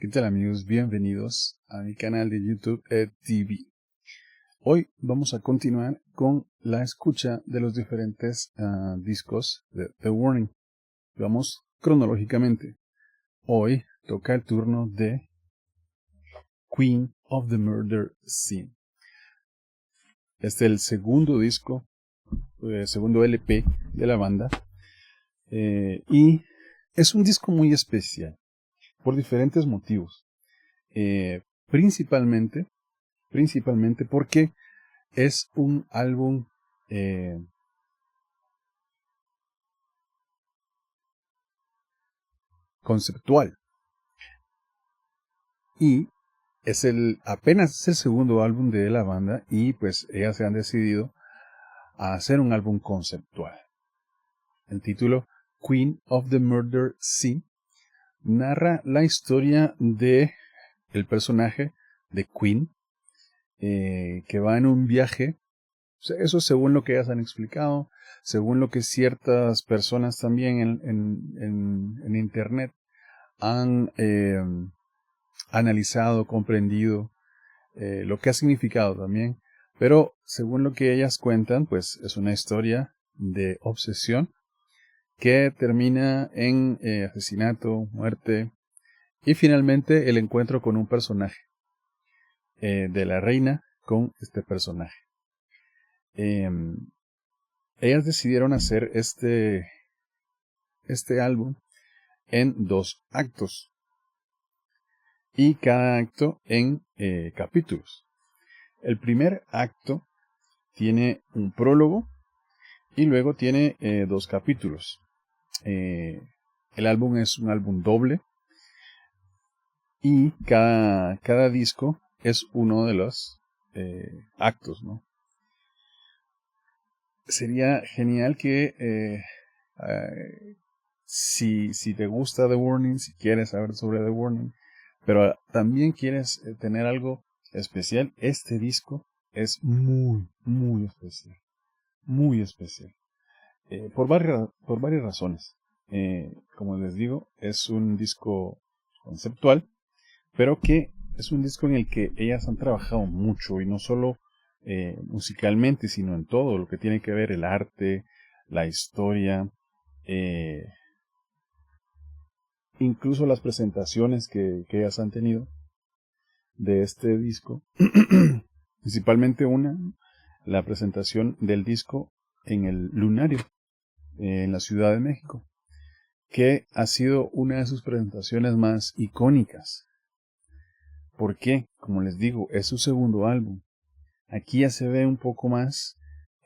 ¿Qué tal amigos? Bienvenidos a mi canal de YouTube TV. Hoy vamos a continuar con la escucha de los diferentes discos de The Warning. Vamos cronológicamente. Hoy toca el turno de Queen of the Murder Scene. Este es el segundo disco, segundo LP de la banda. Y es un disco muy especial por diferentes motivos. Principalmente porque es un álbum conceptual y apenas es el segundo álbum de la banda y pues ellas se han decidido a hacer un álbum conceptual. El título Queen of the Murder Scene narra la historia de el personaje de Queen que va en un viaje. Eso según lo que ellas han explicado, según lo que ciertas personas también en internet han analizado, comprendido, lo que ha significado también. Pero según lo que ellas cuentan, pues es una historia de obsesión que termina en asesinato, muerte y finalmente el encuentro con un personaje, de la reina con este personaje. Ellas decidieron hacer este álbum en 2 actos y cada acto en capítulos. El primer acto tiene un prólogo y luego tiene 2 capítulos. El álbum es un álbum doble y cada disco es uno de los actos, ¿no? Sería genial que si te gusta The Warning, si quieres saber sobre The Warning, pero también quieres tener algo especial, este disco es muy especial. Muy especial. Por varias razones. Como les digo, es un disco conceptual, pero que es un disco en el que ellas han trabajado mucho, y no solo musicalmente, sino en todo lo que tiene que ver el arte, la historia, incluso las presentaciones que ellas han tenido de este disco. Principalmente la presentación del disco en el Lunario, en la Ciudad de México, que ha sido una de sus presentaciones más icónicas. ¿Por qué? Como les digo, es su segundo álbum. Aquí ya se ve un poco más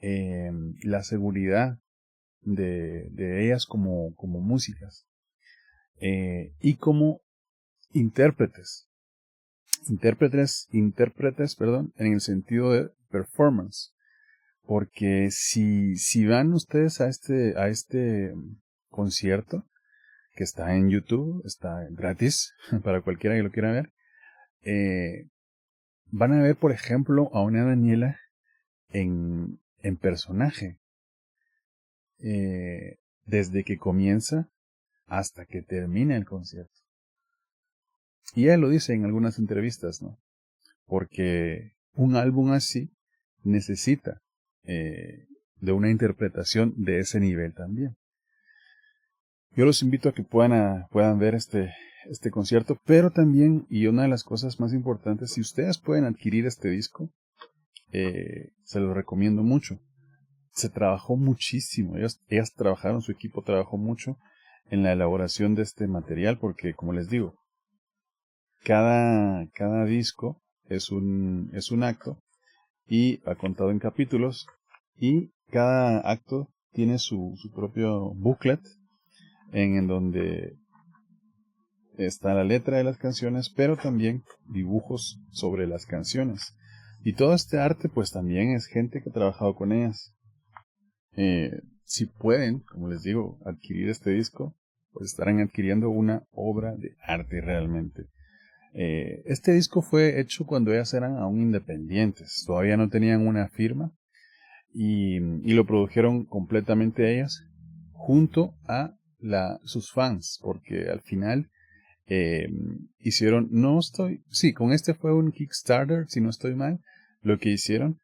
la seguridad de ellas como músicas y como intérpretes, en el sentido de performance, porque si van ustedes a este concierto que está en YouTube, está gratis para cualquiera que lo quiera ver, van a ver, por ejemplo, a una Daniela en personaje, desde que comienza hasta que termina el concierto. Y ella lo dice en algunas entrevistas, ¿no? Porque un álbum así necesita de una interpretación de ese nivel también. Yo los invito a que puedan ver este concierto, pero también, y una de las cosas más importantes, si ustedes pueden adquirir este disco, se lo recomiendo mucho. Se trabajó muchísimo, ellas trabajaron, su equipo trabajó mucho en la elaboración de este material, porque como les digo, cada disco es un acto y ha contado en capítulos, y cada acto tiene su propio booklet en donde está la letra de las canciones, pero también dibujos sobre las canciones. Y todo este arte pues también es gente que ha trabajado con ellas. Si pueden, como les digo, adquirir este disco, pues estarán adquiriendo una obra de arte realmente. Este disco fue hecho cuando ellas eran aún independientes, todavía no tenían una firma, y lo produjeron completamente ellas junto a sus fans, porque al final hicieron, con este fue un Kickstarter, si no estoy mal, lo que hicieron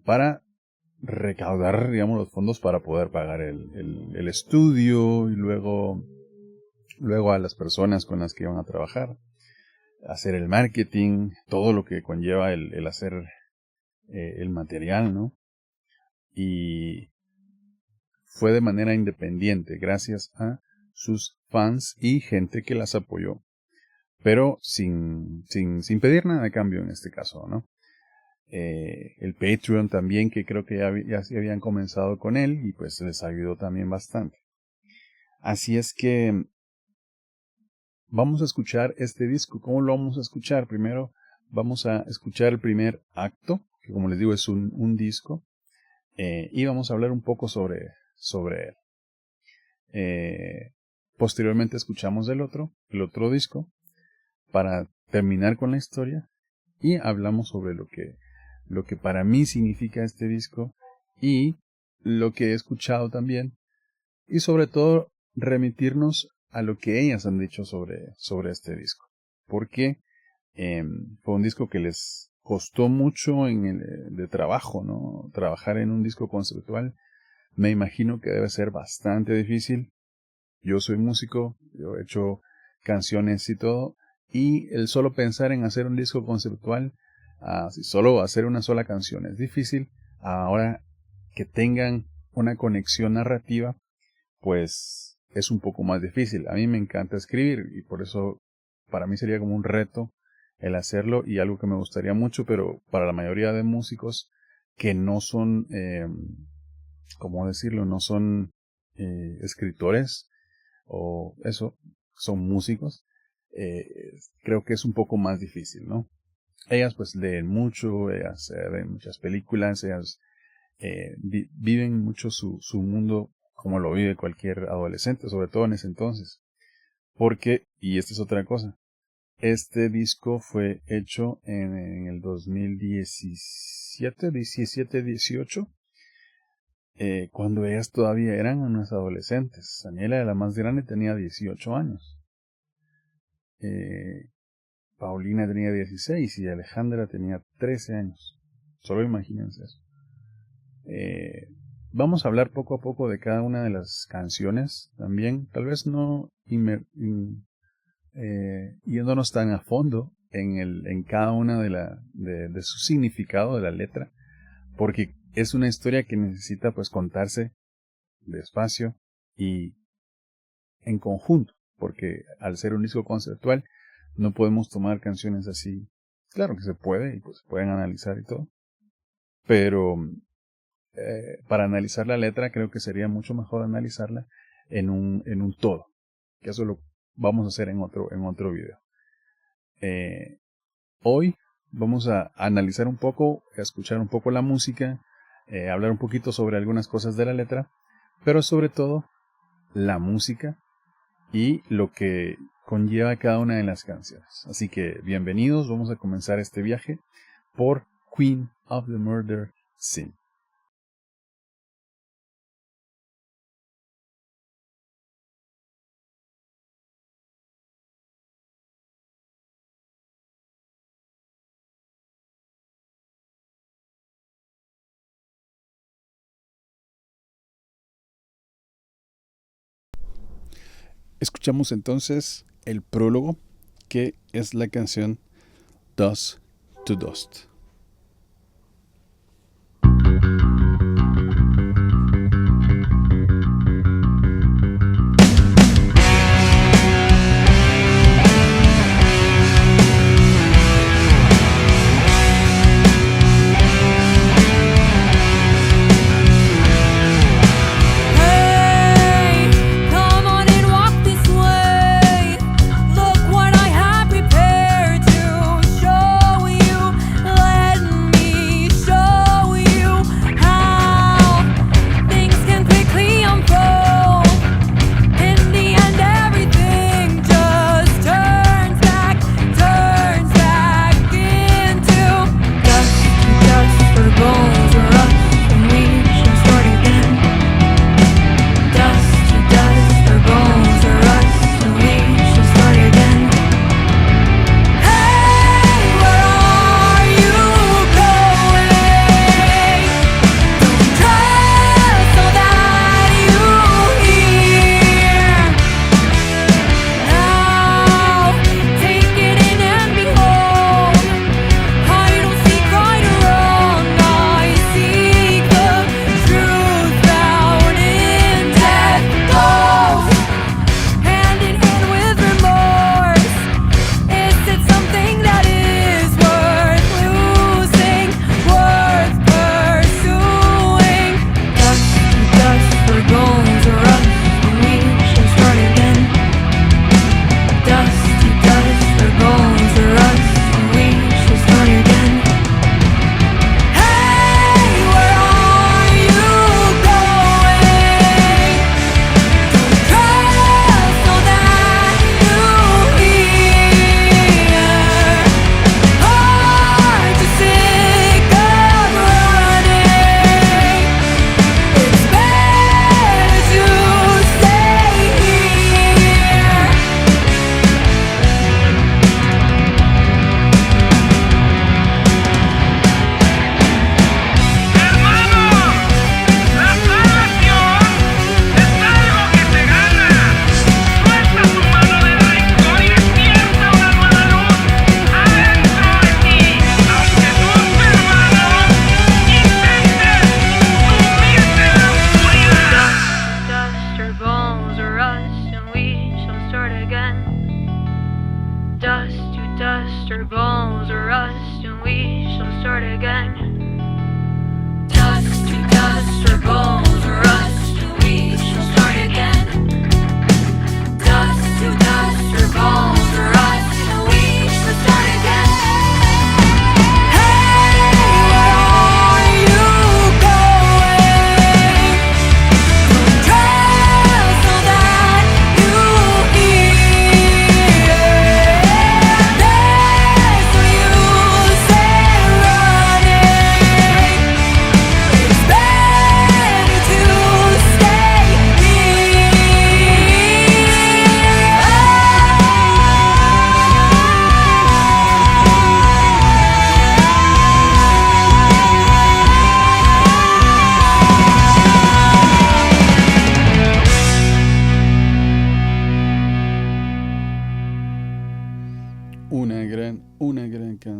para recaudar, digamos, los fondos para poder pagar el estudio y luego a las personas con las que iban a trabajar, hacer el marketing, todo lo que conlleva el hacer el material, ¿no? Y fue de manera independiente, gracias a sus fans y gente que las apoyó, pero sin pedir nada a cambio en este caso, ¿no? El Patreon también, que creo que ya se habían comenzado con él y pues les ayudó también bastante. Así es que vamos a escuchar este disco. ¿Cómo lo vamos a escuchar? Primero vamos a escuchar el primer acto, que como les digo es un disco, y vamos a hablar un poco sobre él. Posteriormente escuchamos el otro disco para terminar con la historia y hablamos sobre lo que para mí significa este disco y lo que he escuchado también, y sobre todo remitirnos a lo que ellas han dicho sobre este disco, porque fue un disco que les costó mucho de trabajo, ¿no? Trabajar en un disco conceptual me imagino que debe ser bastante difícil. Yo soy músico, yo he hecho canciones y todo, y el solo pensar en hacer un disco conceptual, si solo hacer una sola canción es difícil, ahora que tengan una conexión narrativa, pues es un poco más difícil. A mí me encanta escribir y por eso para mí sería como un reto el hacerlo y algo que me gustaría mucho, pero para la mayoría de músicos que no son, ¿cómo decirlo? No son escritores o eso, son músicos, creo que es un poco más difícil, ¿no? Ellas pues leen mucho, ellas ven muchas películas, ellas viven mucho su mundo como lo vive cualquier adolescente, sobre todo en ese entonces. Porque, y esta es otra cosa, este disco fue hecho en el 2017, 18, cuando ellas todavía eran unas adolescentes. Daniela, la más grande, tenía 18 años. Paulina tenía 16 y Alejandra tenía 13 años. Solo imagínense eso. Vamos a hablar poco a poco de cada una de las canciones también, tal vez no yéndonos tan a fondo en cada una de su significado de la letra, porque es una historia que necesita pues contarse despacio y en conjunto, porque al ser un disco conceptual no podemos tomar canciones así. Claro que se puede y pues pueden analizar y todo, pero para analizar la letra creo que sería mucho mejor analizarla en un todo, que eso lo vamos a hacer en otro video. Hoy vamos a analizar un poco, a escuchar un poco la música, hablar un poquito sobre algunas cosas de la letra, pero sobre todo la música y lo que conlleva cada una de las canciones. Así que bienvenidos, vamos a comenzar este viaje por Queen of the Murder Scene. Escuchamos entonces el prólogo, que es la canción Dust to Dust. Look what I have prepared to show you.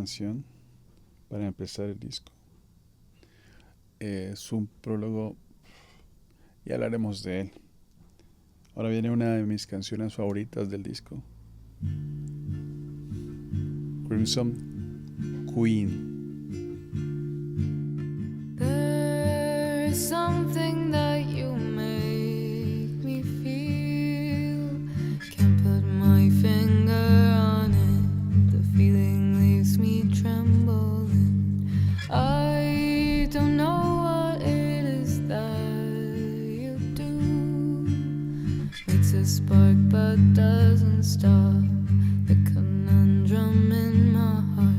canción para empezar el disco. Es un prólogo, y hablaremos de él. Ahora viene una de mis canciones favoritas del disco, Crimson Queen. There's something that you make me feel. Can't put my finger on it. The feeling leaves me trembling. I don't know what it is that you do. Makes a spark but doesn't stop the conundrum in my heart.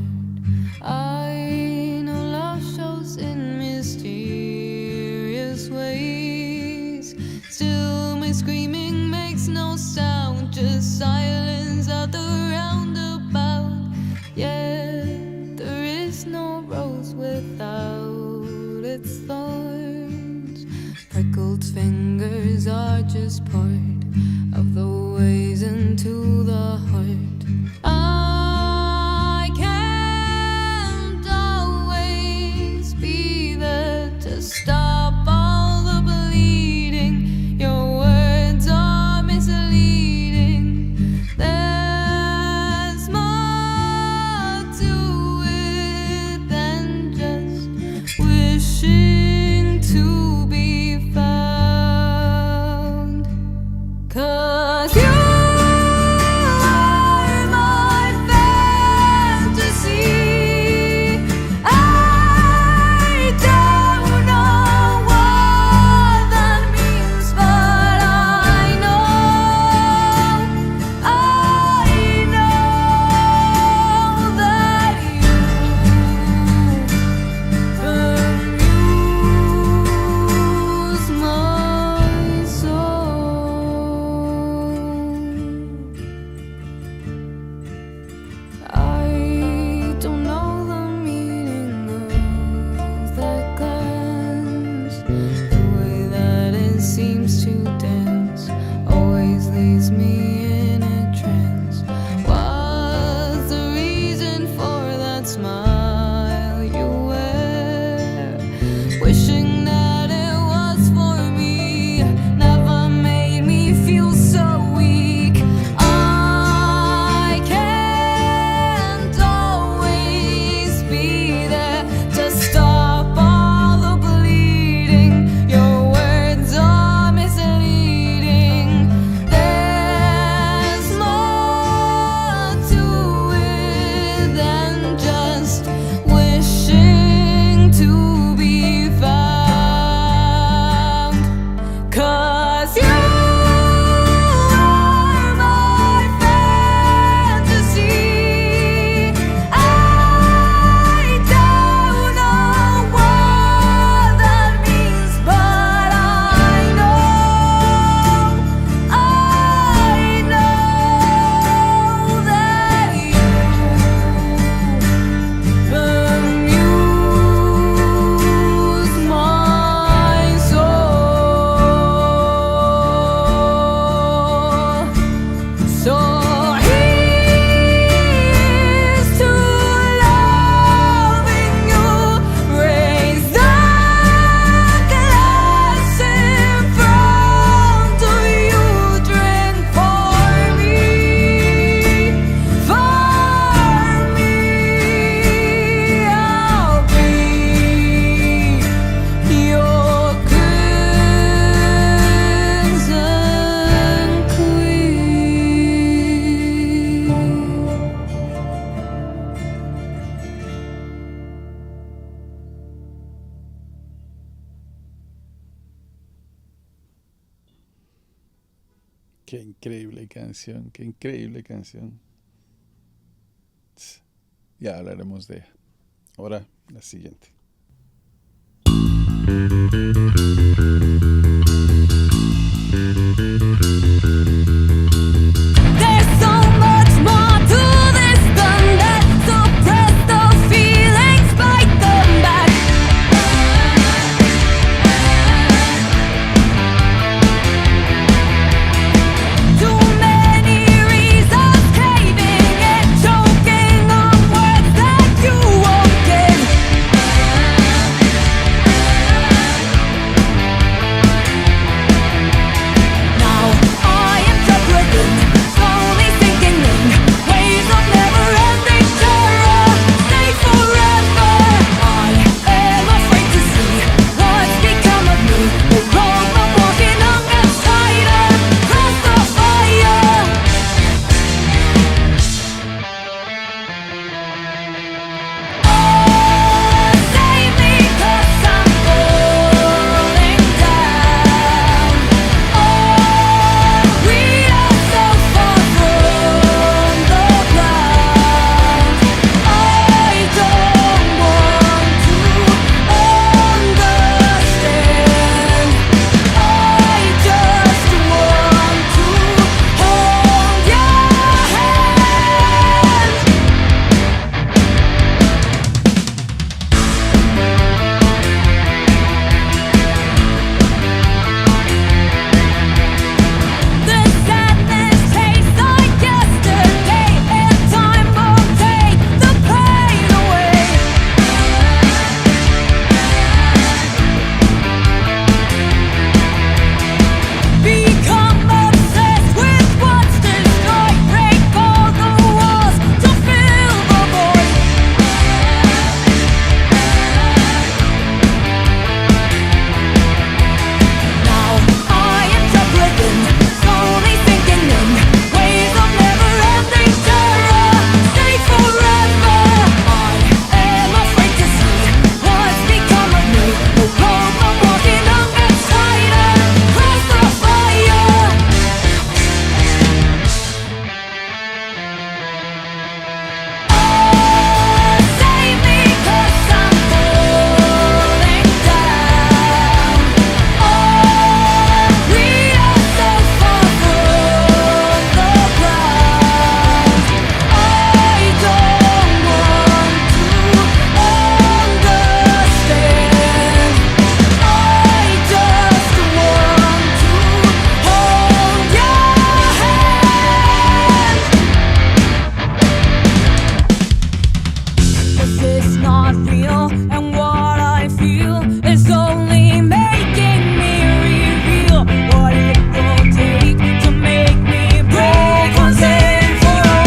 I know love shows in mysterious ways. Still my screaming makes no sound, just silence at the roundabout. Yet there is no rose without its thorns. Prickled fingers are just part of the ways into the heart. I can't always be there to stop all the bleeding. Your words are misleading. There's more to it than just wishing to be found. 'Cause you are my fantasy. I don't know what that means, but I know that you amuse my soul. I don't know the meaning of that glance. The way that it seems to dance always leaves me in a trance. What's the reason for that smile you wear? Wishing that it was for me never made me feel so weak. I can't always be there to stop all the bleeding. Your words are misleading. There's more to it than just wishing to be found. 'Cause you are my fantasy. I don't know what that means, but I know that you amuse my soul. So here's to loving you. Raise the glass in front of you. Drink for me, I'll be your crimson queen. Qué increíble canción, qué increíble canción. Ya hablaremos de ella. Ahora, la siguiente. There's so much more to this than that. Suppress the feelings, fight them back. Too many reasons caving and choking on words that you not real, and what I feel is only making me reveal what it will take to make me break once and for all.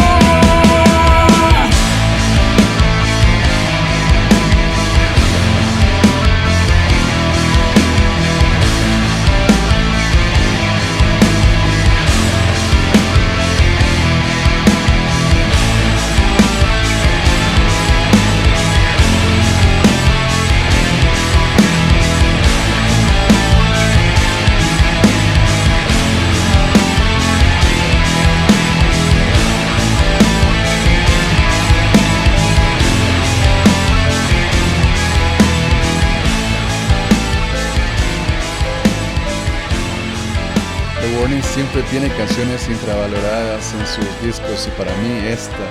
The Warning siempre tiene canciones infravaloradas en sus discos y para mí esta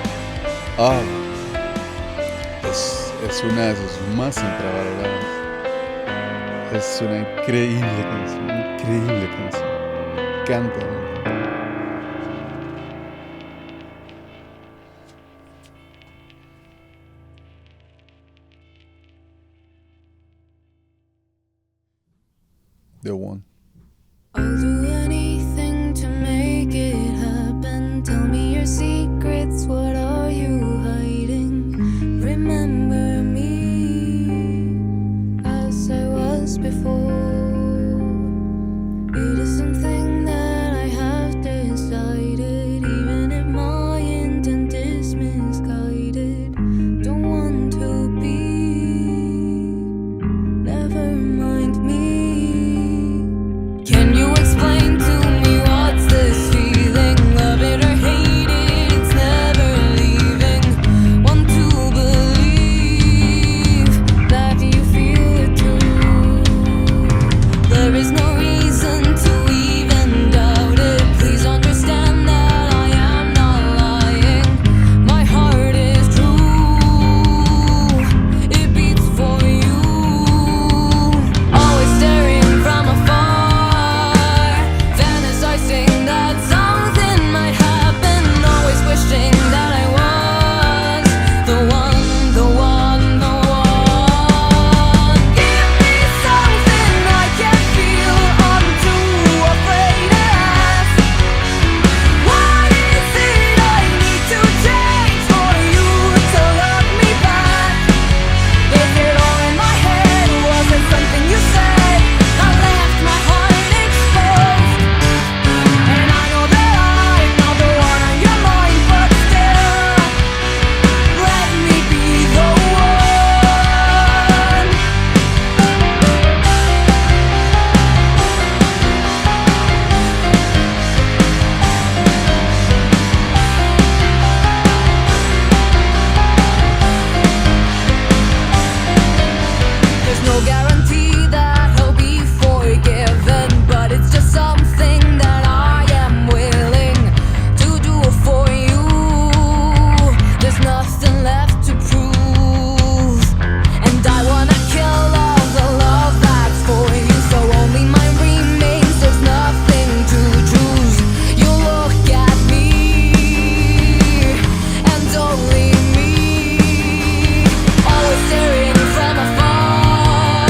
es una de sus más infravaloradas. Es una increíble canción. Canta. The One. I'll do anything to make it happen. Tell me your secrets, what are you hiding? Remember me as I was before. It is something that I have decided, even if my intent is misguided. Don't want to be, never mind me. Can you explain to me what's this feeling? Love it or hate it, it's never leaving. Want to believe that you feel it too. There is no reason to even doubt it. Please understand that I am not lying. My heart is true, it beats for you. Always staring from afar, fantasizing that something might happen. Always wishing that I was the one, the one, the one. Give me something I can feel, I'm too afraid to ask. What is it I need to change for you to love me back? Is it all in my head? Was it something you said? I left my heart exposed, and I know that I'm not the one on your mind, but still, let me be the one. There's no guarantee that he'll be forgiven, but it's just something that I am willing to do for you. There's nothing left to prove, and I wanna kill all the love that's for you, so only mine remains. There's nothing to choose. You look at me, and only me. Always staring from afar,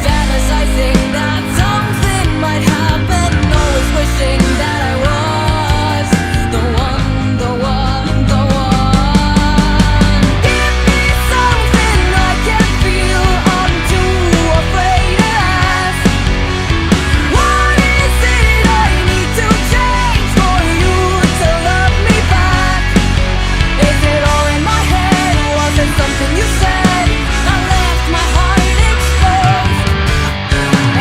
fantasizing that something might happen. Always wishing that I was the one, the one, the one. Give me something I can feel, I'm too afraid to ask. What is it I need to change for you to love me back? Is it all in my head? Was it something you said? I left my heart exposed,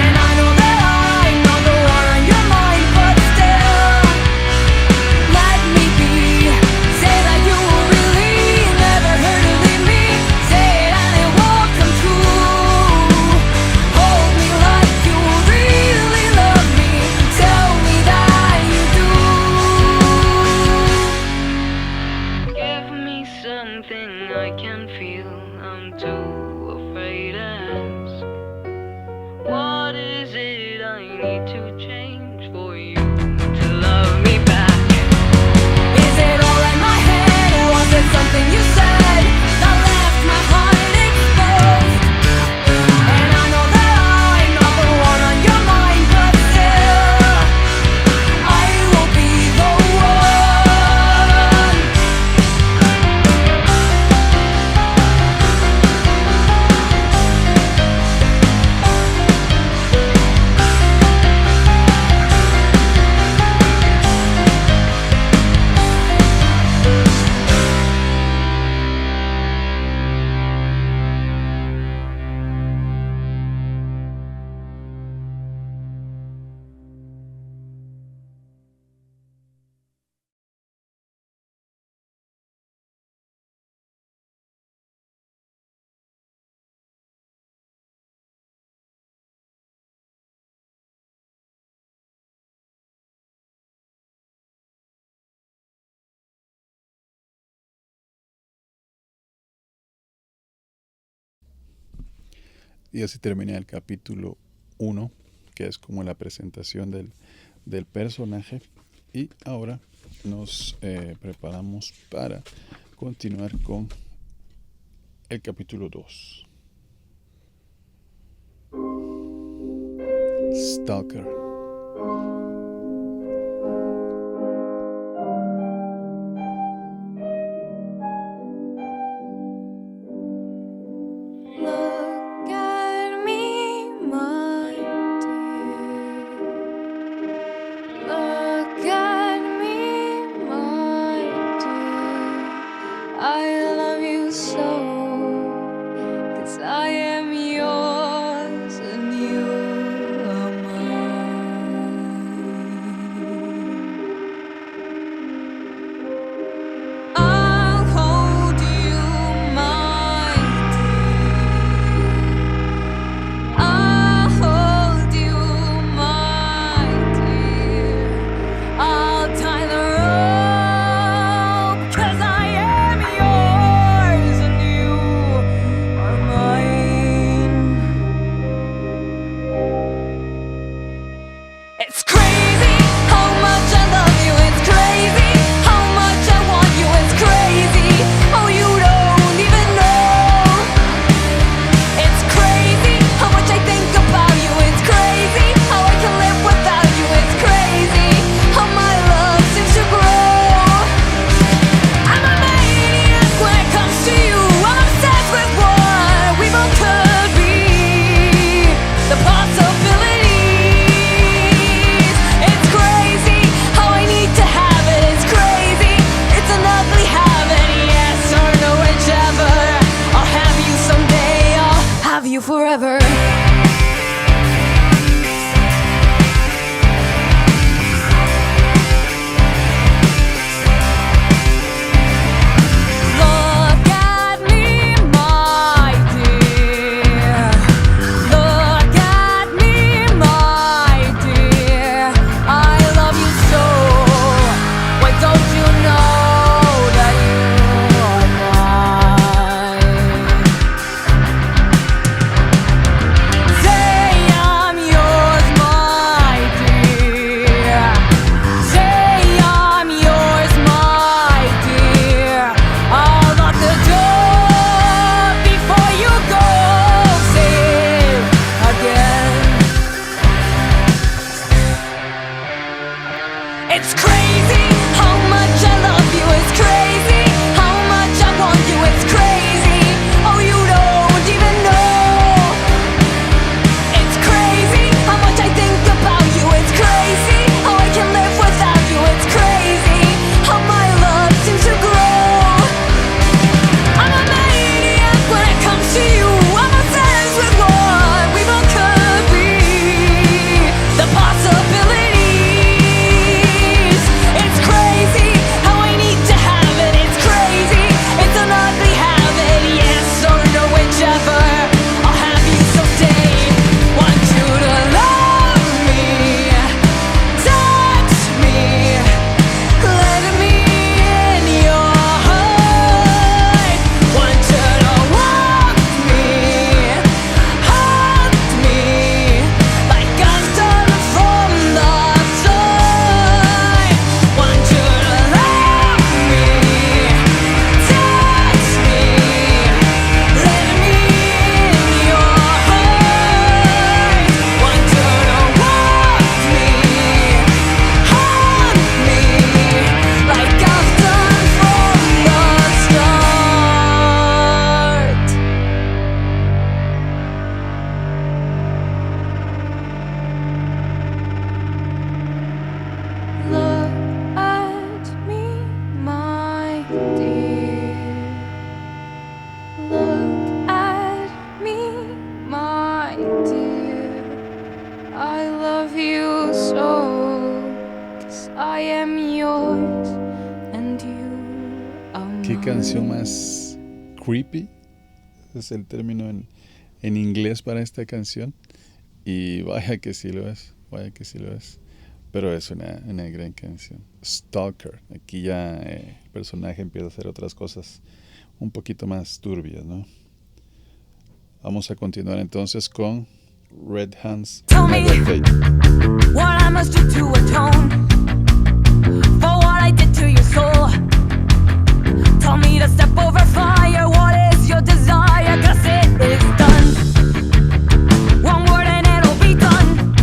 and I know that I'm not the one on your mind, but still, let me be. Say that you will really never hurt to leave me. Say it and it will come true. Hold me like you really love me. Tell me that you do. Give me something I can feel, I'm too afraid to ask. What is it I need to change for you to love me back? Is it all in my head? Was it something you said that left my heart Y así termina el capítulo 1, que es como la presentación del personaje. Y ahora nos preparamos para continuar con el capítulo 2. Stalker. Look at me, my dear. Look at me, my dear. I love you so, 'cause I am yours and you are mine. I'll hold you, my dear. I'll hold you, my dear. I'll tie the rope, 'cause I am yours and you are mine. It's crazy how much I love you. It's crazy how much I want you. It's crazy. Oh, you don't even know. It's crazy how much I think about you. It's crazy how I can live without you. It's crazy how my love seems to grow. I'm a maniac when it comes to you. I'm obsessed with what we both could be. The possibilities. It's crazy how I need to have it. It's crazy. It's an ugly habit. Yes or no, whichever. I'll have you someday. I'll have you forever. Look at me, my dear. Look at me, my dear. I love you so. Why don't you know that you are mine? Say I'm yours, my dear. Say I'm yours, my dear. I'll lock the door before you go. Say it again. It's crazy how much I love you. It's crazy how much I want you. It's crazy. Oh, you don't even know. It's crazy how much I think about you. It's crazy how I can live without you. It's crazy how my love seems to grow. I'm a maniac when it comes to you. I'm obsessed with what we both could be. The possibilities. It's crazy how I need to have it. It's crazy. It's an ugly habit. Yes or no, whichever. I'll have you someday. Want you to love me, touch me, let me in your heart. Want you to walk me, hug me, like I've done from the start. Want you to love me, touch me, let me in your heart. Want you to walk me, hug me, like I've done from the start. Look at me, my dear. Look at me, my dear. I love you so, 'cause I am yours and you are mine. ¿Qué canción más creepy? Ese es el término en inglés para esta canción. Y vaya que sí lo es, vaya que sí lo es. Pero es una gran canción. Stalker. Aquí ya el personaje empieza a hacer otras cosas un poquito más turbias, ¿no? Vamos a continuar entonces con Red Hands Tell me Never Fade. what I must do to atone for what I did to your soul. Tell me to step over fire. What is your desire? 'Cause it is done. One word and it'll be done.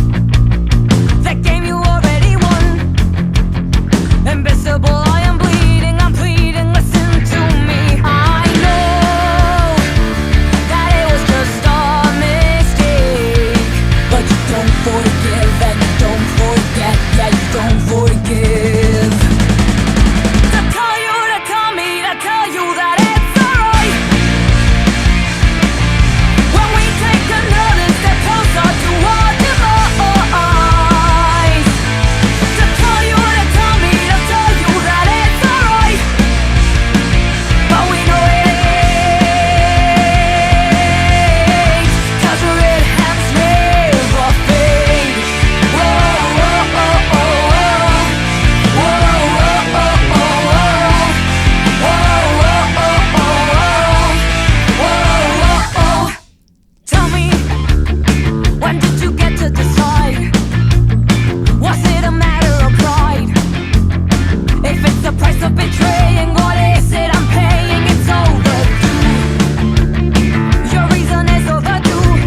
That game you already won. Invisible, I am bleeding. I'm pleading. Listen to me. I know that it was just a mistake, but you don't forgive and you don't forget. Yeah, you don't forgive. To tell you, to tell me, to tell you that it's alright. When we take another step closer to our demise. To tell you, to tell me, to tell you that it's alright. But we know it ain't. 'Cause we're red hands never fade. Whoa, whoa, whoa, whoa, whoa. Whoa, whoa, whoa, whoa, whoa. Whoa, whoa, whoa, whoa, whoa. Whoa, whoa, whoa. Tell me, when did you get to decide? Was it a matter of pride? If it's the price of betraying, what is it I'm paying? It's overdue. Your reason is overdue.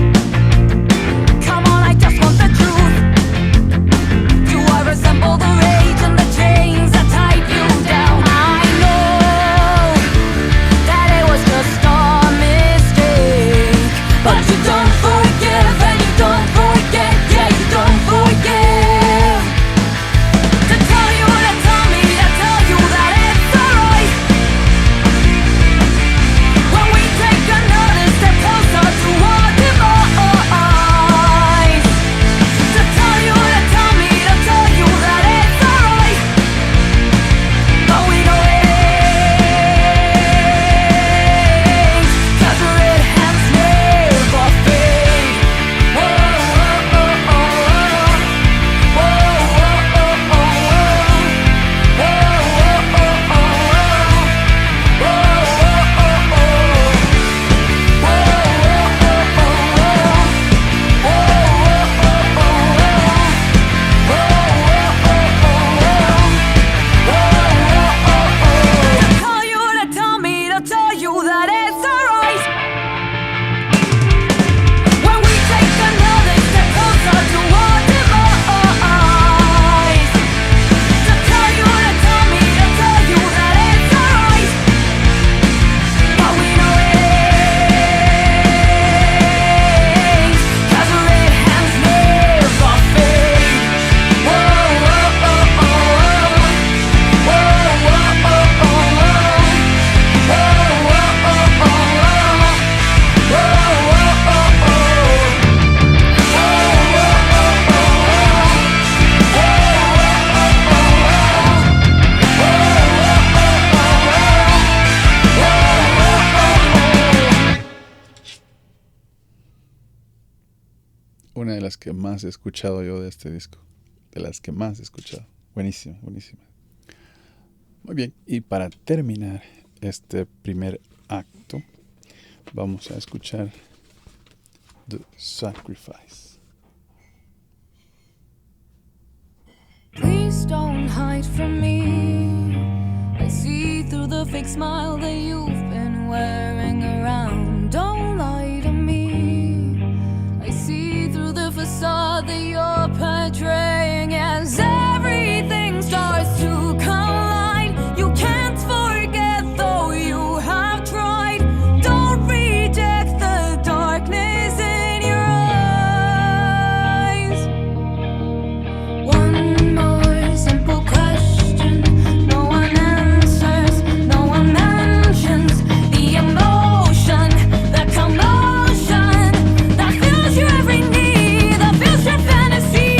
Come on, I just want the truth. Do I resemble the rage and the chains that tied you down? I know that it was just a mistake, but you don't forgive and you don't forget. Yeah, you don't forgive. To tell you, to tell me, to tell you that it's alright. When we take another step closer to our demise. To tell you, to tell me, to tell you that it's alright. But we know it ain't. 'Cause red hands never fade. Whoa, whoa, whoa, whoa, whoa. Whoa, whoa, whoa, whoa, whoa. Whoa, whoa, whoa, whoa, whoa. Whoa, whoa, whoa, whoa. Whoa, whoa, whoa, whoa, whoa. Whoa, whoa, whoa, whoa, whoa. Whoa, whoa, whoa, whoa, whoa. To tell you, to tell me, to tell you that it's alright. When we take another step closer to our demise. To tell you, to tell me, to tell you that it's alright. But we know it ain't. 'Cause red hands never fade. Whoa, whoa, whoa, whoa, whoa. Whoa, whoa, whoa, whoa, whoa. Whoa, whoa, whoa, whoa, whoa. Whoa, whoa, whoa, whoa. Whoa, whoa, whoa, whoa, whoa. Whoa, whoa, whoa, whoa, Una de las que más he escuchado yo de este disco. De las que más he escuchado. Buenísima, buenísima. Muy bien, y para terminar este primer acto, vamos a escuchar The Sacrifice. Please don't hide from me. I see through the fake smile that you've been wearing around. Don't lie to me. I see through the facade that you're portraying as everything starts to collide. You can't forget though you have tried. Don't reject the darkness in your eyes. One more simple question, no one answers, no one mentions the emotion, the commotion that fills your every need, that fills your fantasy.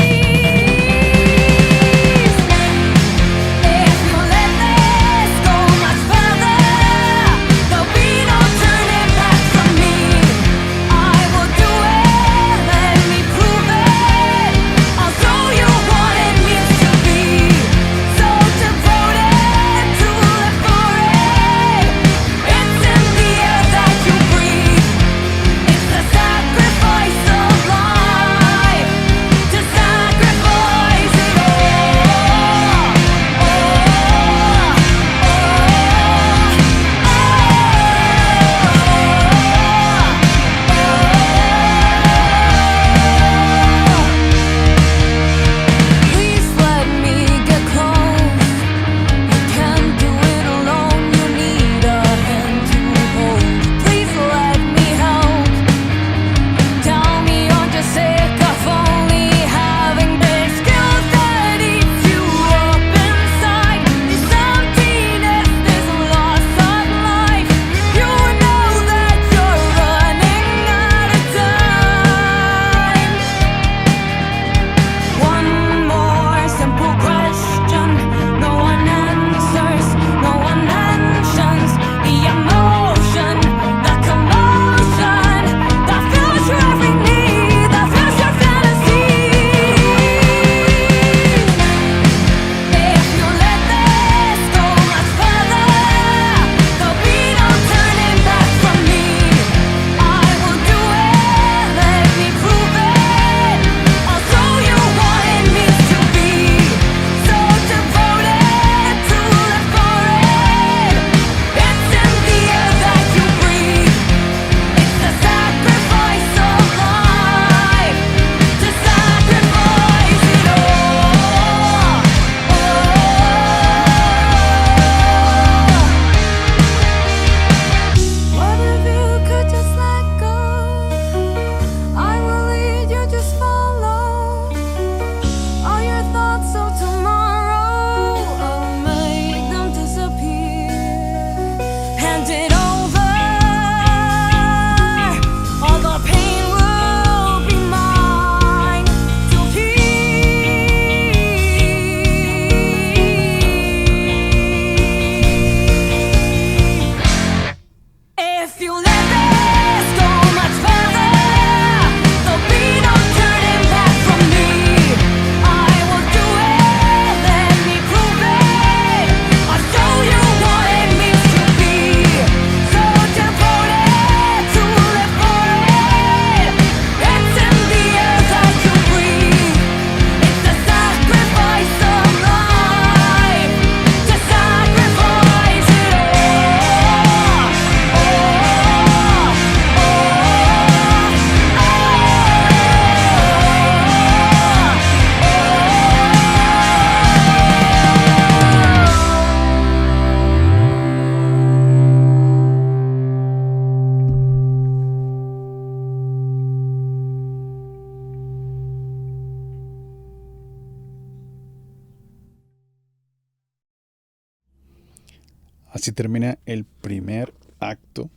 Así termina el primer acto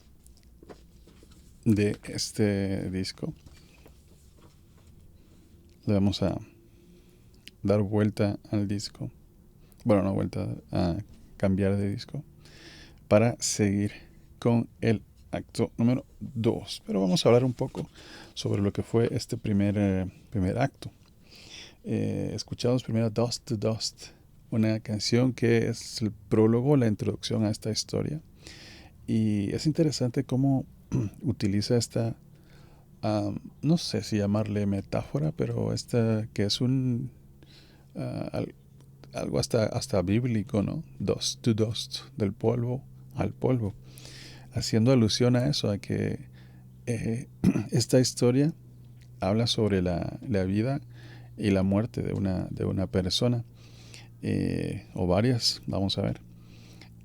de este disco. Le vamos a dar vuelta al disco. Bueno, no vuelta, a cambiar de disco para seguir con el acto número 2. Pero vamos a hablar un poco sobre lo que fue este primer acto. Escuchamos primero Dust to Dust, una canción que es el prólogo, la introducción a esta historia. Y es interesante cómo utiliza esta, no sé si llamarle metáfora, pero esta que es un algo hasta bíblico, ¿no? Dust to dust, del polvo al polvo, haciendo alusión a eso, a que esta historia habla sobre la vida y la muerte de una persona, o varias, vamos a ver,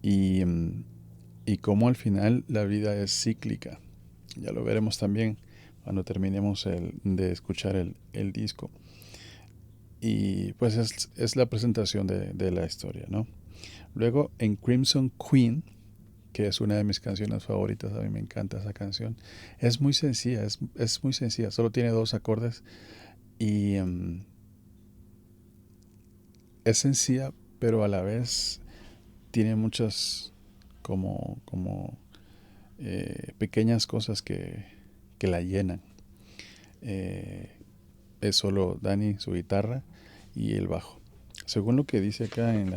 y cómo al final la vida es cíclica. Ya lo veremos también cuando terminemos de escuchar el disco. Y pues es la presentación de la historia, ¿no? Luego en Crimson Queen, que es una de mis canciones favoritas, a mí me encanta esa canción. Es muy sencilla, es muy sencilla, solo tiene 2 acordes y es sencilla, pero a la vez tiene muchas como pequeñas cosas que la llenan. Es solo Dani, su guitarra y el bajo. Según lo que dice acá en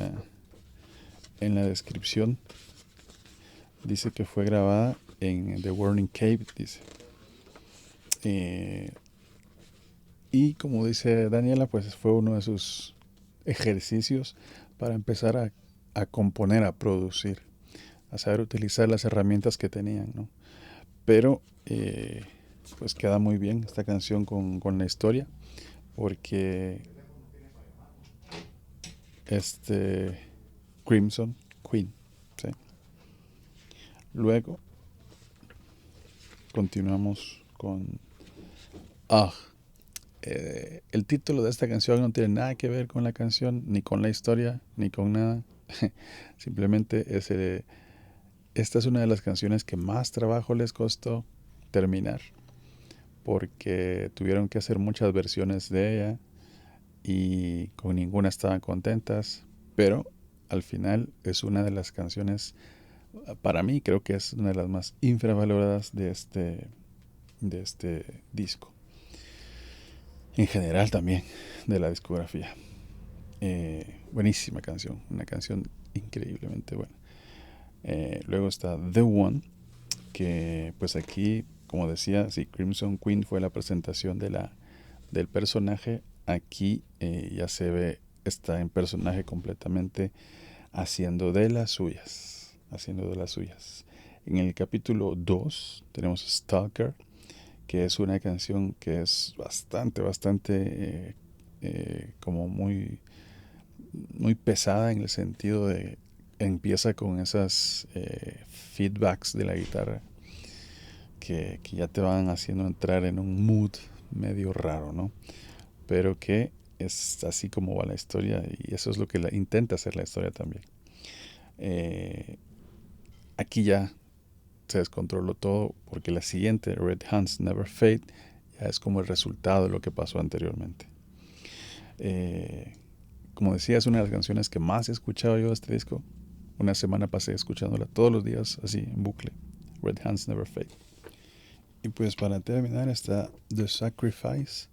la descripción, dice que fue grabada en The Warning Cave, dice. Y como dice Daniela, pues fue uno de sus ejercicios para empezar a componer, a producir, a saber utilizar las herramientas que tenían, ¿no? Pero pues queda muy bien esta canción con la historia, porque Crimson Queen, ¿sí? Luego continuamos con el título de esta canción no tiene nada que ver con la canción, ni con la historia, ni con nada. Simplemente esta es una de las canciones que más trabajo les costó terminar, porque tuvieron que hacer muchas versiones de ella y con ninguna estaban contentas, pero al final es una de las canciones, para mí creo que es una de las más infravaloradas de este disco. En general también de la discografía. Buenísima canción, una canción increíblemente buena. Luego está The One, que pues aquí, como decía, sí, Crimson Queen fue la presentación del personaje. Aquí ya se ve, está en personaje completamente haciendo de las suyas. En el capítulo 2 tenemos Stalker, que es una canción que es bastante como muy pesada, en el sentido de empieza con esas feedbacks de la guitarra que ya te van haciendo entrar en un mood medio raro, ¿no? Pero que es así como va la historia, y eso es lo que intenta hacer la historia también. Aquí ya se descontroló todo, porque la siguiente, Red Hands Never Fade, ya es como el resultado de lo que pasó anteriormente. Como decía, es una de las canciones que más he escuchado yo de este disco. Una semana pasé escuchándola todos los días, así en bucle. Red Hands Never Fade. Y pues para terminar está The Sacrifice,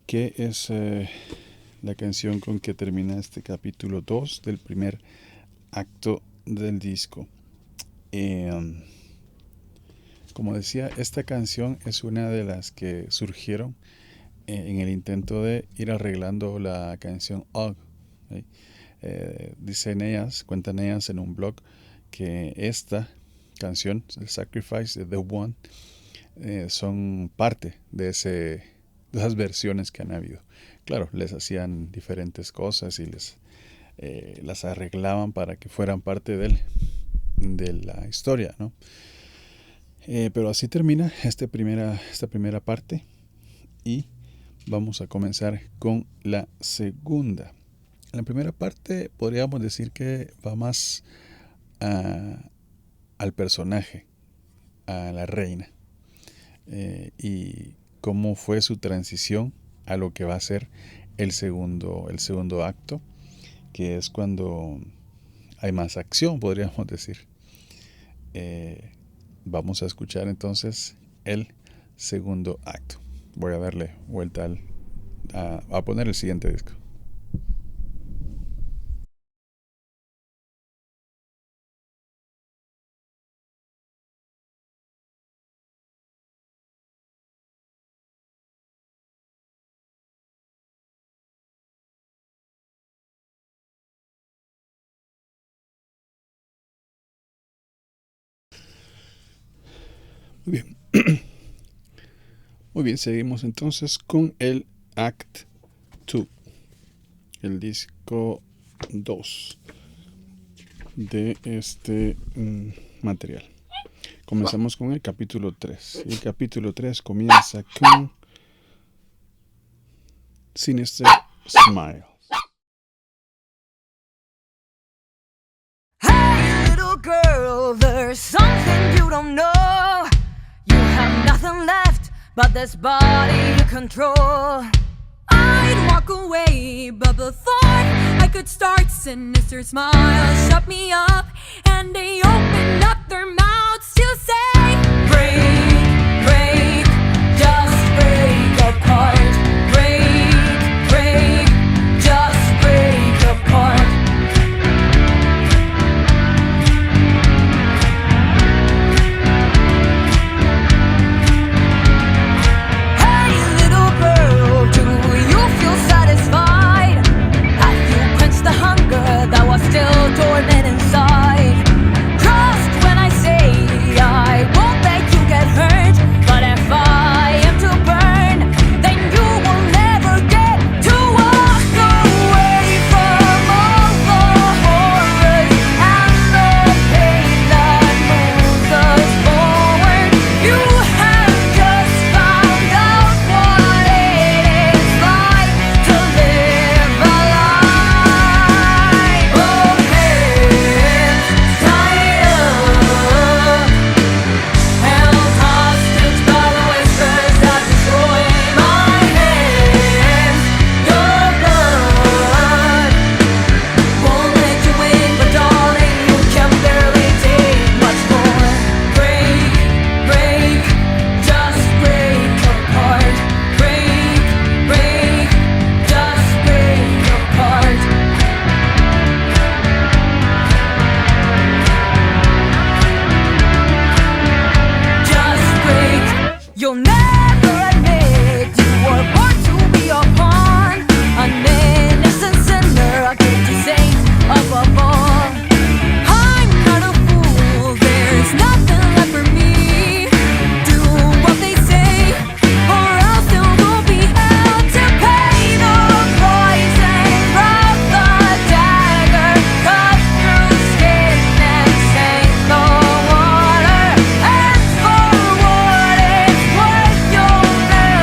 que es la canción con que termina este capítulo 2 del primer acto del disco. Como decía, esta canción es una de las que surgieron en el intento de ir arreglando la canción Og. ¿Sí? Cuentan ellas en un blog, que esta canción, The Sacrifice de The One, son parte de esas versiones que han habido. Claro, les hacían diferentes cosas y las arreglaban para que fueran parte de la historia, ¿no? Pero así termina esta primera parte, y vamos a comenzar con la segunda. La primera parte podríamos decir que va más al personaje, a la reina, y cómo fue su transición a lo que va a ser el segundo acto, que es cuando hay más acción, podríamos decir. Vamos a escuchar entonces el segundo acto. Voy a darle vuelta a poner el siguiente disco. Muy bien. Muy bien, seguimos entonces con el Act 2, el disco 2 de este material. Comenzamos con el capítulo 3. Y el capítulo 3 comienza con Sinister Smile. Hey, little girl, there's something you don't know. You have nothing left but this body you control. I'd walk away, but before I could start, sinister smiles shut me up, and they opened up their mouths to say, break, break, just break apart. Break, break, just break apart. Still torment inside. Trust when I say I won't let you get hurt. But if I am to burn, then you will never get to walk away from all the horrors and the pain that moves us forward. You have just found out what it is like to live a life. You'll never admit you were born to be a pawn, an innocent sinner, a guilty saint above all. I'm not a fool, there's nothing left for me. Do what they say, or else you will be held to pay the poison. Grab the dagger, cut through skin and stain the water. And for what it's worth, you'll never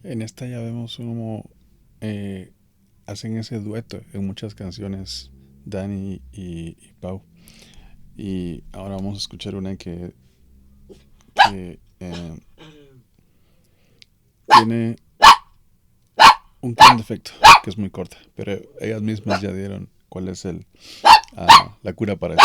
En esta ya vemos cómo hacen ese dueto en muchas canciones Dani y Pau. Y ahora vamos a escuchar una que tiene un gran defecto, que es muy corta, pero ellas mismas ya dieron cuál es la cura para eso.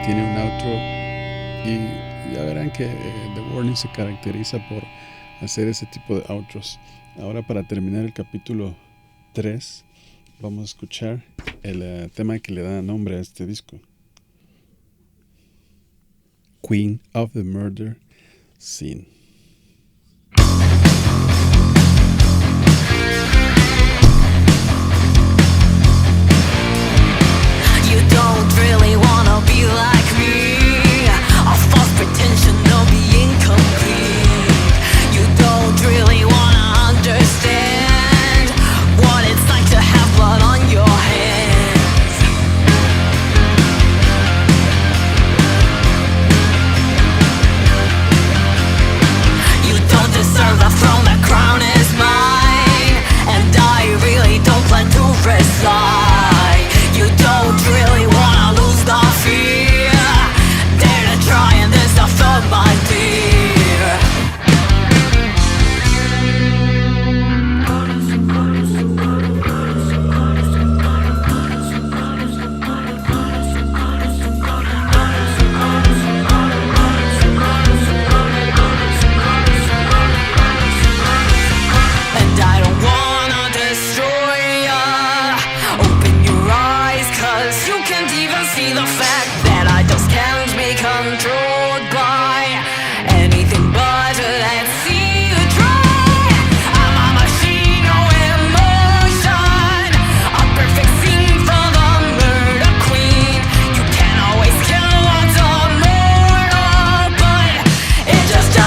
Tiene un outro y ya verán que The Warning se caracteriza por hacer ese tipo de outros. Ahora, para terminar el capítulo 3, vamos a escuchar el tema que le da nombre a este disco, Queen of the Murder Scene. You don't really wanna be like me. A false pretension of being complete. You don't really wanna understand what it's like to have blood on your hands.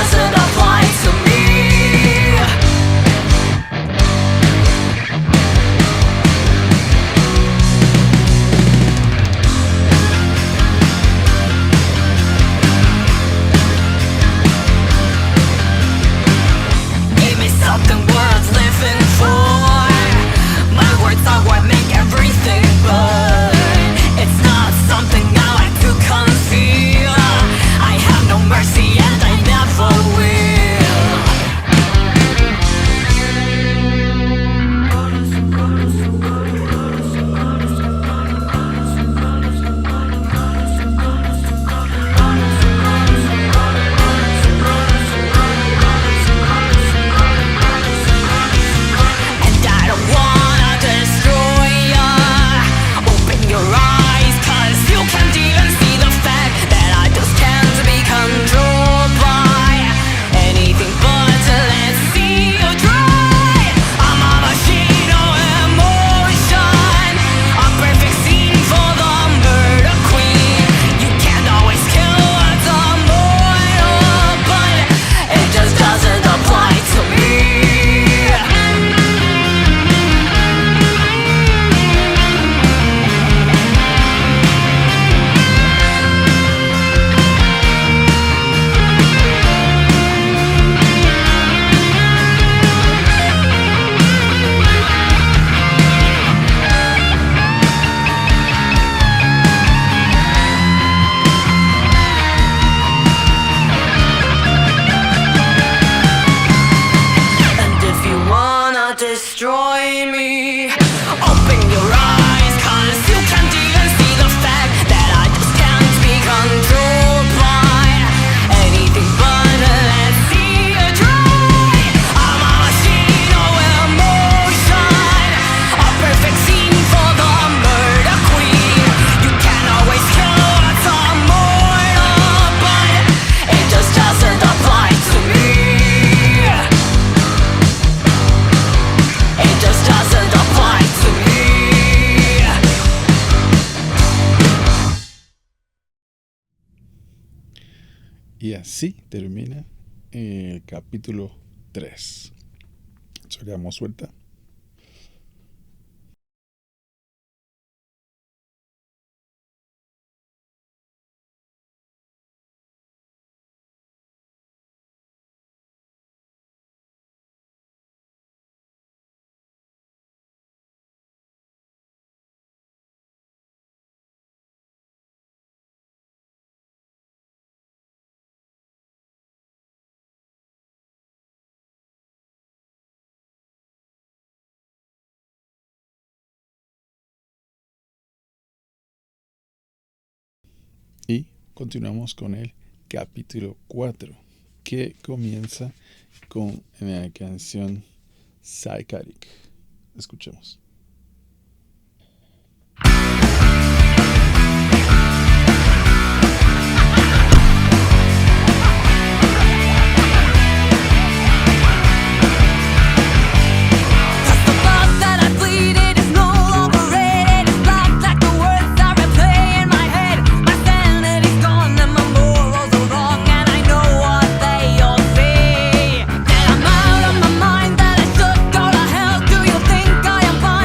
doesn't apply to me. Give me something worth living for. My words are what make everything burn. It's not something I like to conceal. I have no mercy and I never will. And I don't wanna destroy ya. Open your eyes, 'cause you can't even see the fact that I just can't be controlled by anything but to let see you dry. I'm a machine of emotion, a perfect scene for the murder queen. You can't always kill what's immortal, but it just doesn't apply to me. And if you wanna destroy me, open your eyes, 'cause you can't even see the fact that I just can't be controlled by anything but to let see you dry. I'm a machine of emotion, a perfect scene for the murder queen. You can't always kill what's immortal, but it just doesn't apply to me. It just doesn't apply to me. Y así termina el capítulo 3. Eso le damos suelta. Y continuamos con el capítulo 4, que comienza con la canción Psychotic. Escuchemos. Just the thought that I bleeded is no longer rated. It's blocked like the words I replay in my head. My sanity's gone and my morals are wrong, and I know what they all say. That I'm out of my mind, that I should go to hell. Do you think I am fine?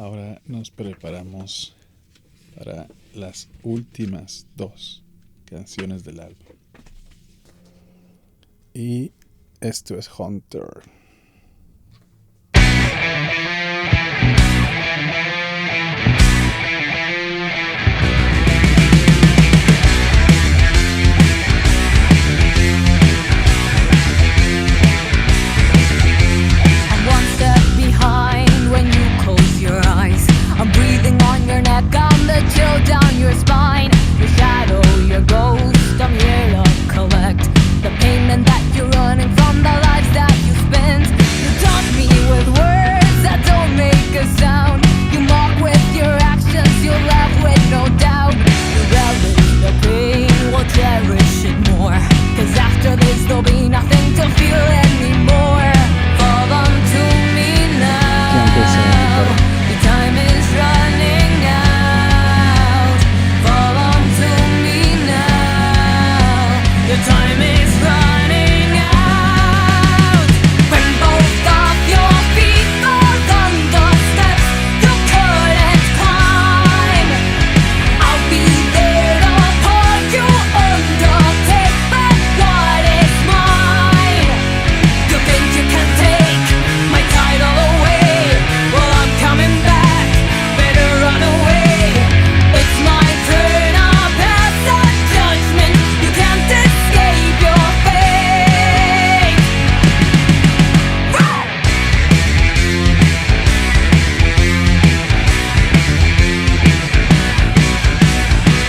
Ahora nos preparamos para las últimas 2 canciones del álbum. Y esto es Hunter. I'm one step behind when you close your eyes. I'm breathing on your neck, I'm the chill down your spine. Your shadow, your ghost, I'm here to collect the payment that you're running from, the lives that you spend. You taunt me with words that don't make a sound. You mock with your actions, you laugh with no doubt. You relish the pain, we'll cherish it more. 'Cause after this there'll be nothing to feel anymore. Fall onto me now. Your time is running out. Fall onto me now. Your time is running out. When both of your feet fall on the steps you couldn't climb, I'll be there to pull you under. Take back what is mine. You think you can take my title away? Well, I'm coming back. Better run away. It's my turn. I'll pass the judgment. You can't escape your fate.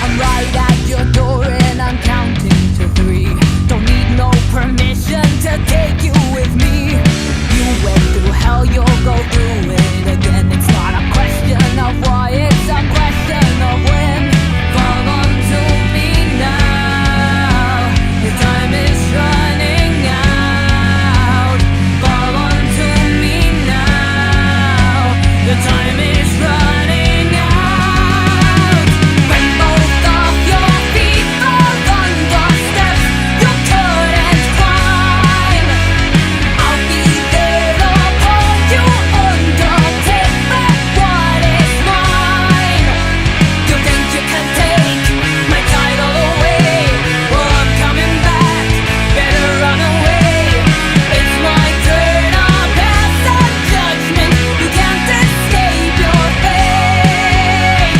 I'm right at your door and I'm counting to 3. Don't need no permission to take you with me. You went through hell, you'll go through it again. It's not a question of why, it's a question of when. Fall onto me now. Your time is running out. Fall onto me now. Your time is running out. When both of your feet fall on the steps you couldn't climb, I'll be there to pull you under. Take back what is mine. You think you can take my title away? Well, I'm coming back. Better run away. It's my turn. I'll pass the judgment. You can't escape your fate.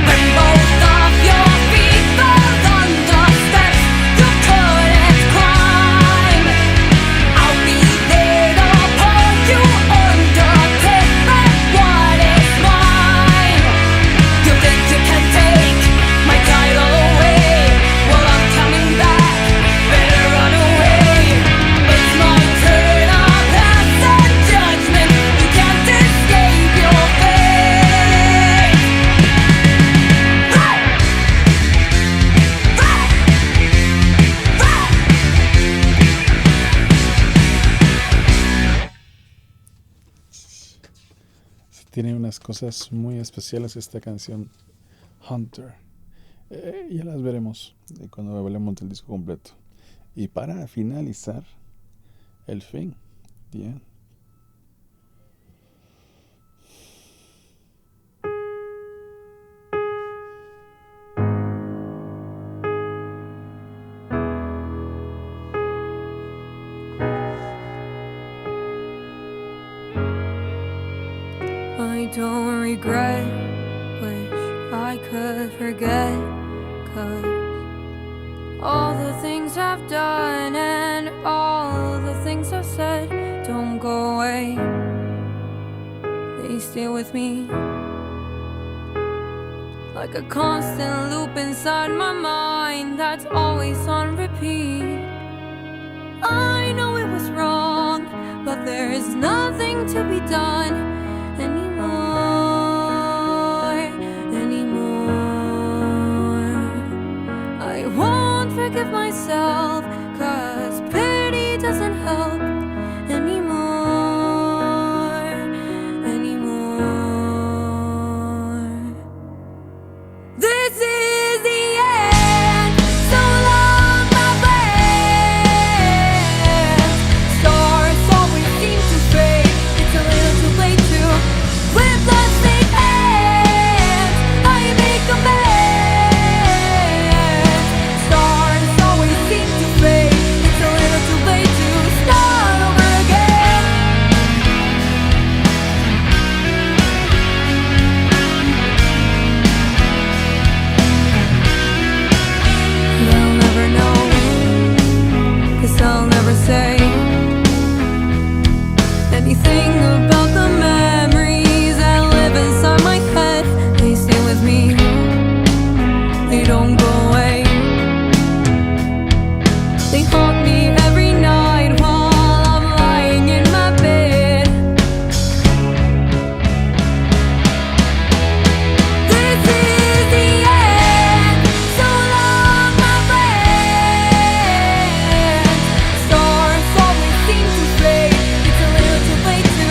When both of your feet fall on the steps you couldn't climb, I'll be there to pull you under. Take back what is mine. You think you can take my title away? Well, I'm coming back. Better run away. It's my turn. I'll pass the judgment. You can't escape your fate. Tiene unas cosas muy especiales esta canción, Hunter. Ya las veremos cuando hablemos del disco completo. Y para finalizar, el fin. Bien. I don't regret, wish I could forget. 'Cause all the things I've done and all the things I've said don't go away. They stay with me like a constant loop inside my mind that's always on repeat. I know it was wrong, but there is nothing to be done anymore. of myself, 'cause pity doesn't help anymore. This is the end. So long, my friends. Stars always seem to fade. It's a little too late to with bloodstained hands. I make amends. Stars always seem to fade. It's a little too late to start over again. They'll never know, 'cause I'll never say anything about the memories that live inside my head. They stay with me, they don't go away. They haunt me every night while I'm lying in my bed. This is the end. So long, my friends. Stars always seem to fade. It's a little too late to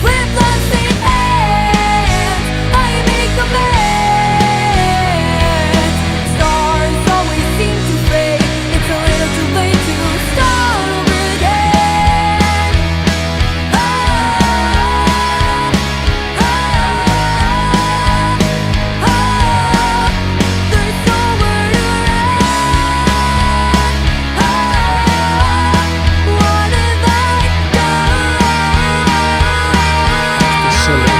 with bloodstained hands. I make amends. Stars always seem to fade. It's a little too late to start over again. There's nowhere to run. What have I done? Solo.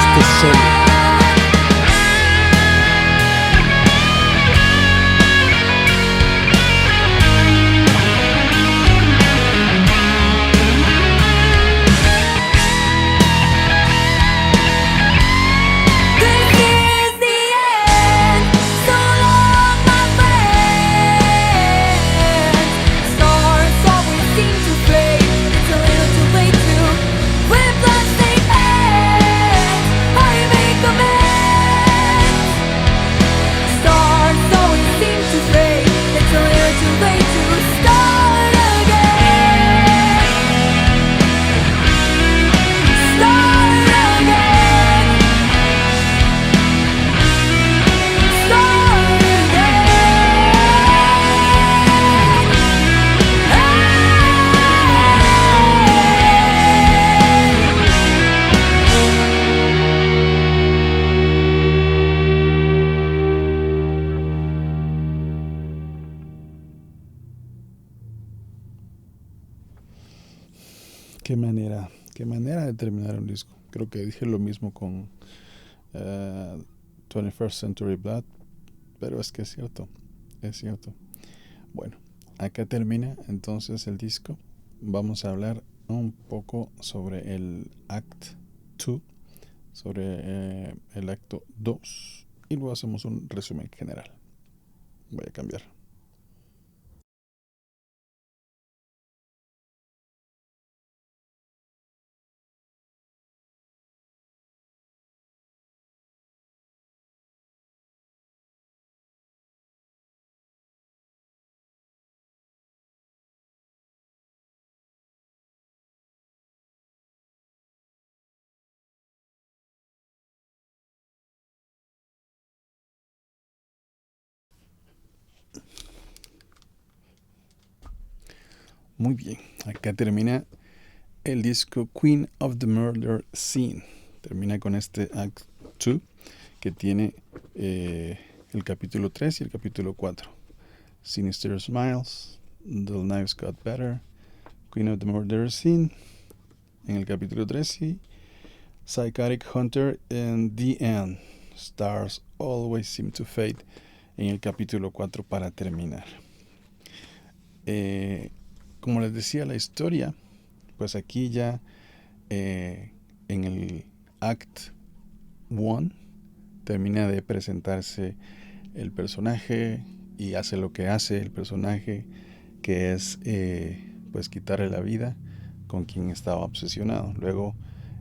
This is the end. So long, my friends. Stars always seem to fade. It's a little too late to with bloodstained hands. I make amends. Stars always seem to fade. It's a little too late to start again. Start again. Start Qué manera de terminar un disco. Creo que dije lo mismo con 21st Century Blood, pero es que es cierto. Bueno, acá termina entonces el disco. Vamos a hablar un poco sobre el Act 2, sobre el acto 2, y luego hacemos un resumen general. Voy a cambiar. Muy bien, acá termina el disco Queen of the Murder Scene. Termina con este Act 2 que tiene el capítulo 3 y el capítulo 4. Sinister Smiles, The Knives Got Better, Queen of the Murder Scene en el capítulo 3 y Psychotic Hunter en The End. Stars Always Seem to Fade en el capítulo 4 para terminar. Como les decía, la historia, pues aquí ya en el Act 1 termina de presentarse el personaje y hace lo que hace el personaje, que es pues quitarle la vida con quien estaba obsesionado. Luego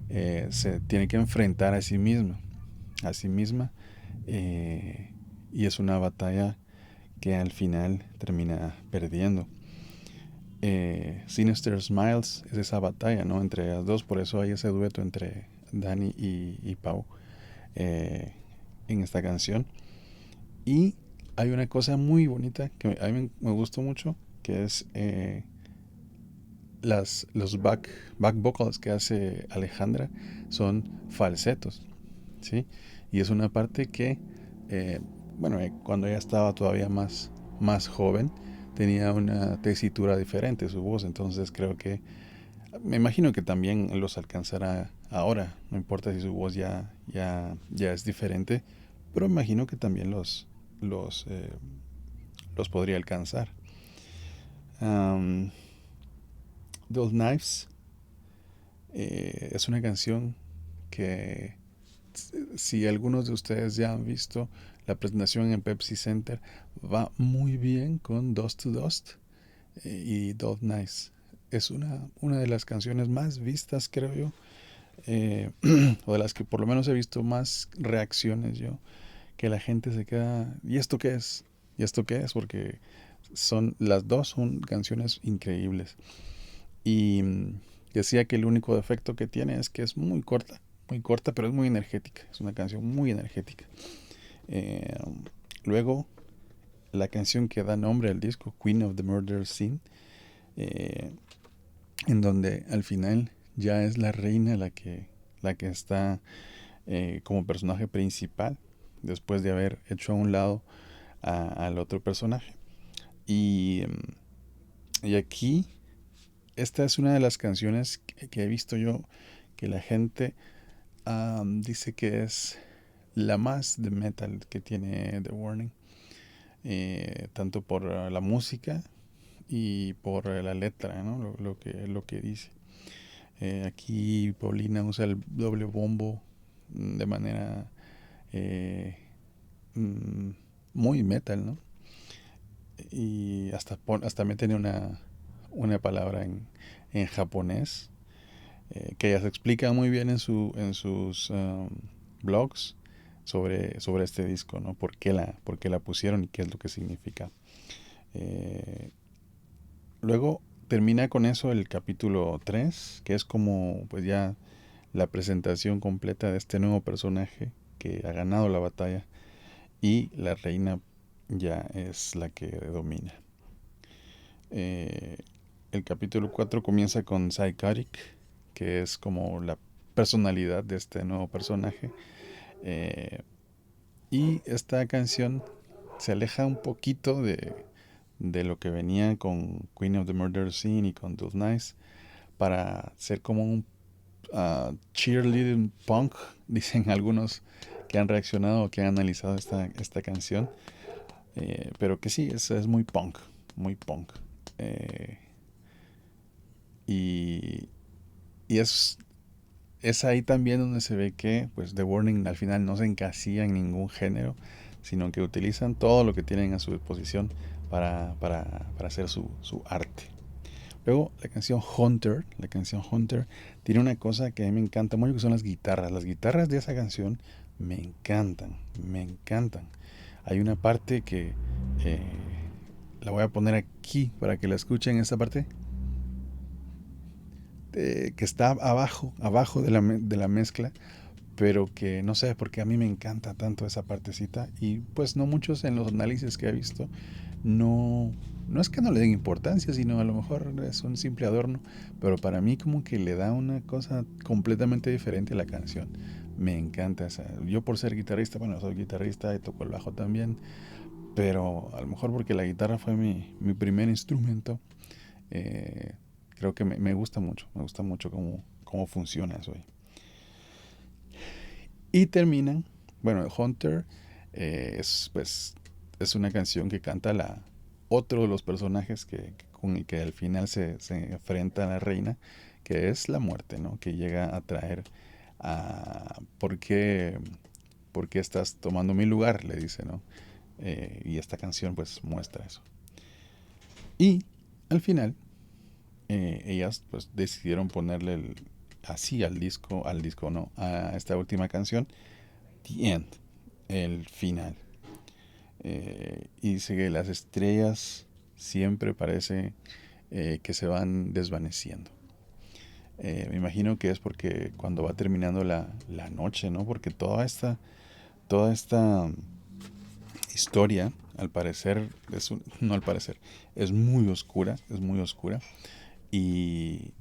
se tiene que enfrentar a sí misma, y es una batalla que al final termina perdiendo. Sinister Smiles es esa batalla, ¿no?, entre las dos, por eso hay ese dueto entre Dani y Pau en esta canción. Y hay una cosa muy bonita que a mí me gustó mucho, que es los back vocals que hace Alejandra son falsetos, ¿sí? Y es una parte que, cuando ella estaba todavía más joven, tenía una tesitura diferente su voz, entonces creo que, me imagino que también los alcanzará ahora, no importa si su voz ya es diferente, pero me imagino que también los, eh, los podría alcanzar. Um, Those Knives es una canción que, si algunos de ustedes ya han visto la presentación en Pepsi Center, va muy bien con Dust to Dust y Those Knives. Es una de las canciones más vistas, creo yo, o de las que por lo menos he visto más reacciones yo, que la gente se queda, ¿y esto qué es? ¿Y esto qué es? Porque las dos son canciones increíbles. Y decía que el único defecto que tiene es que es muy corta, pero es muy energética. Es una canción muy energética. Eh, Luego, la canción que da nombre al disco, Queen of the Murder Scene, eh, en donde al final ya es la reina la que está como personaje principal, después de haber hecho a un lado al otro personaje. Y aquí, esta es una de las canciones que he visto yo que la gente dice que es la más de metal que tiene The Warning, tanto por la música y por la letra, ¿no? Lo que dice. Aquí Paulina usa el doble bombo de manera eh, mm, muy metal, ¿no? Y hasta me tiene una palabra en japonés que ella se explica muy bien en sus blogs sobre este disco, ¿no? ¿Por qué la pusieron y qué es lo que significa? Eh, Luego termina con eso el capítulo 3, que es como pues ya la presentación completa de este nuevo personaje que ha ganado la batalla, y la reina ya es la que domina. Eh, el capítulo 4 comienza con Psychotic, que es como la personalidad de este nuevo personaje. Y esta canción se aleja un poquito de lo que venía con Queen of the Murder Scene y con Those Nights, para ser como un cheerleading punk, dicen algunos que han reaccionado o que han analizado esta canción. Pero que sí, es muy punk, muy punk. Eh, y y es ahí también donde se ve que pues The Warning al final no se encasilla en ningún género, sino que utilizan todo lo que tienen a su disposición para hacer su arte. Luego la canción Hunter tiene una cosa que a mí me encanta mucho, que son las guitarras. Las guitarras de esa canción me encantan, me encantan. Hay una parte que eh, la voy a poner aquí para que la escuchen, esta parte que está abajo de la mezcla, pero que no sé, porque a mí me encanta tanto esa partecita, y pues no muchos en los análisis que he visto, no es que no le den importancia, sino a lo mejor es un simple adorno, pero para mí como que le da una cosa completamente diferente a la canción. Me encanta esa. Yo, por ser guitarrista, bueno, soy guitarrista y toco el bajo también, pero a lo mejor porque la guitarra fue mi primer instrumento, eh, creo que me gusta mucho cómo funciona eso ahí. Y terminan, bueno, Hunter es una canción que canta otro de los personajes con el que al final se enfrenta a la reina, que es la muerte, ¿no? Que llega a traer ¿por qué estás tomando mi lugar? Le dice, ¿no? Y esta canción pues muestra eso. Y al final, ellas pues decidieron ponerle así al disco no, a esta última canción, The End, el final. y dice que las estrellas siempre parece que se van desvaneciendo. Me imagino que es porque cuando va terminando la noche, ¿no? Porque toda esta historia, al parecer, no al parecer, es muy oscura, y,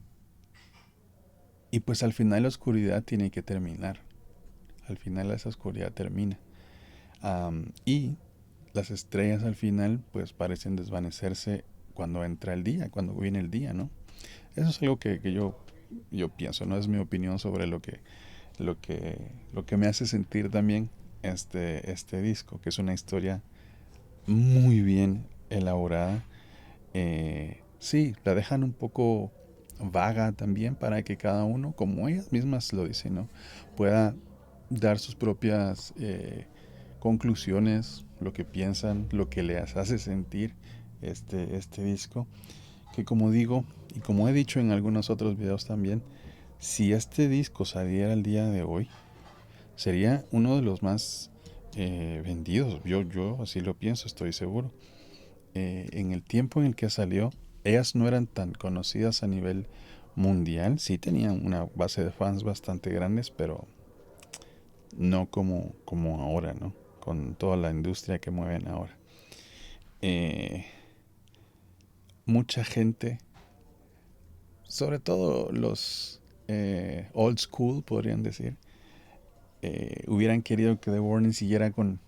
y pues al final la oscuridad tiene que terminar, al final esa oscuridad termina. Y las estrellas al final pues parecen desvanecerse cuando entra el día, cuando viene el día, ¿no? Eso es algo que yo pienso, no es mi opinión sobre lo que me hace sentir también este disco, que es una historia muy bien elaborada. Sí, la dejan un poco vaga también para que cada uno, como ellas mismas lo dicen, ¿no? Pueda dar sus propias conclusiones, lo que piensan, lo que les hace sentir este disco. Que como digo, y como he dicho en algunos otros videos también, si este disco saliera el día de hoy, sería uno de los más vendidos. Yo así lo pienso, estoy seguro. En el tiempo en el que salió, ellas no eran tan conocidas a nivel mundial. Sí tenían una base de fans bastante grandes, pero no como ahora, ¿no? Con toda la industria que mueven ahora. Eh, Mucha gente, sobre todo los old school, podrían decir, hubieran querido que The Warning siguiera con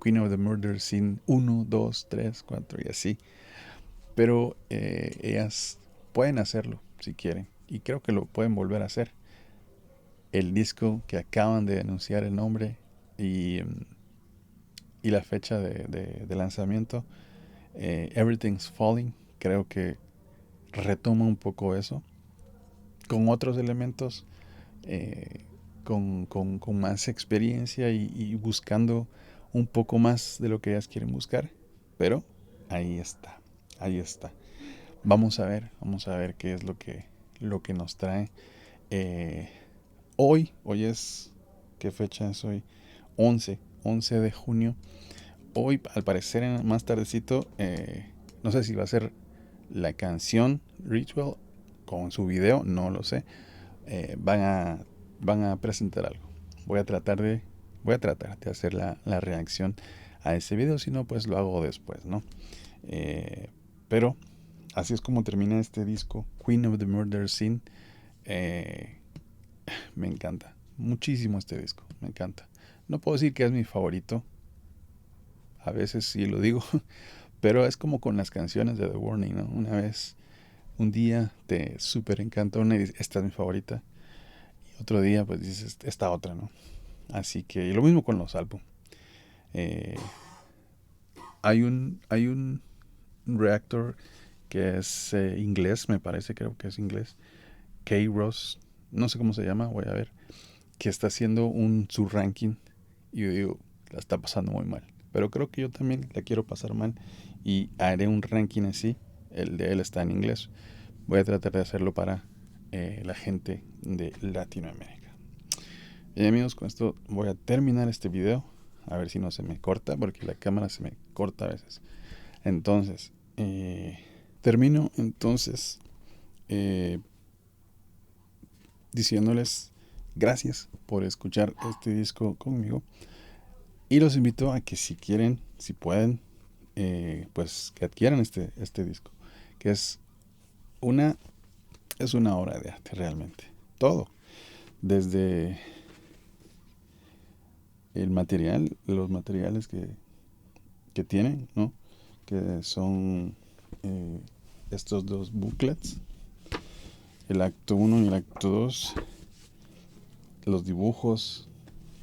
Queen of the Murder Scene 1, 2, 3, 4 y así. Pero ellas pueden hacerlo si quieren. Y creo que lo pueden volver a hacer. El disco que acaban de anunciar el nombre y la fecha de lanzamiento, Everything's Falling, creo que retoma un poco eso. Con otros elementos, con más experiencia y buscando un poco más de lo que ellas quieren buscar. Pero ahí está, ahí está. Vamos a ver qué es lo que nos trae. Eh, hoy es, ¿qué fecha es hoy? 11 de junio. Hoy, al parecer, más tardecito, no sé si va a ser la canción Ritual con su video, no lo sé. Van a presentar algo. Voy a tratar de hacer la reacción a ese video, si no, pues lo hago después, ¿no? Pero así es como termina este disco, Queen of the Murder Scene. Eh, Me encanta muchísimo este disco, me encanta. No puedo decir que es mi favorito, a veces sí lo digo, pero es como con las canciones de The Warning, ¿no? Un día te súper encanta una y dices, esta es mi favorita, y otro día pues dices, esta otra, ¿no? Así que, y lo mismo con los álbumes. Eh, hay un reactor que es inglés, me parece, creo que es inglés, K-Ross, no sé cómo se llama, voy a ver, que está haciendo su ranking y yo digo, la está pasando muy mal. Pero creo que yo también la quiero pasar mal y haré un ranking así. El de él está en inglés. Voy a tratar de hacerlo para la gente de Latinoamérica. Y amigos, con esto voy a terminar este video. A ver si no se me corta, porque la cámara se me corta a veces. Entonces, termino entonces diciéndoles gracias por escuchar este disco conmigo. Y los invito a que si quieren, si pueden, pues que adquieran este disco. Que es una obra de arte realmente. Todo. Desde el material, los materiales que tienen, ¿no? Que son estos dos booklets. El acto 1 y el acto 2. Los dibujos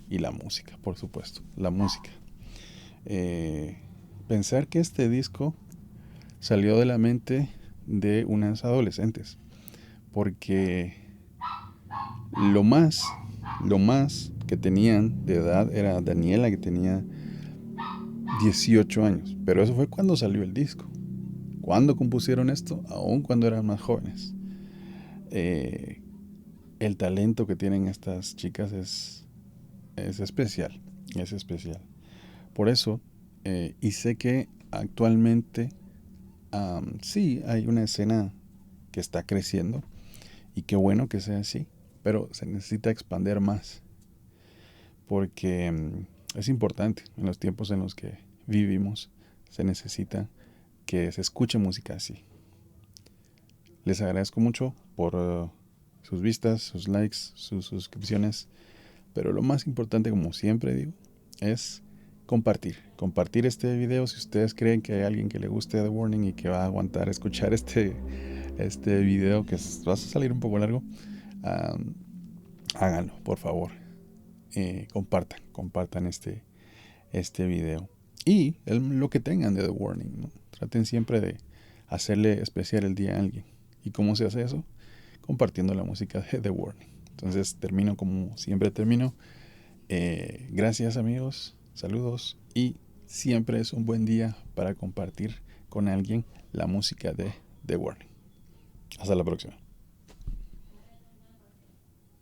y la música, por supuesto. La música. Pensar que este disco salió de la mente de unas adolescentes. Porque lo más que tenían de edad era Daniela, que tenía 18 años. Pero eso fue cuando salió el disco. ¿Cuándo compusieron esto? Aún cuando eran más jóvenes. El talento que tienen estas chicas es especial. Es especial. Por eso Y sé que actualmente sí hay una escena que está creciendo y qué bueno que sea así, pero se necesita expandir más porque es importante en los tiempos en los que vivimos, se necesita que se escuche música así. Les agradezco mucho por sus vistas, sus likes, sus suscripciones, pero lo más importante, como siempre digo, es compartir este video. Si ustedes creen que hay alguien que le guste The Warning y que va a aguantar escuchar este video que va a salir un poco largo, háganlo, por favor. Compartan este video y lo que tengan de The Warning, ¿no? Traten siempre de hacerle especial el día a alguien. ¿Y cómo se hace eso? Compartiendo la música de The Warning. Entonces termino como siempre termino. Gracias amigos, saludos, y siempre es un buen día para compartir con alguien la música de The Warning. Hasta la próxima.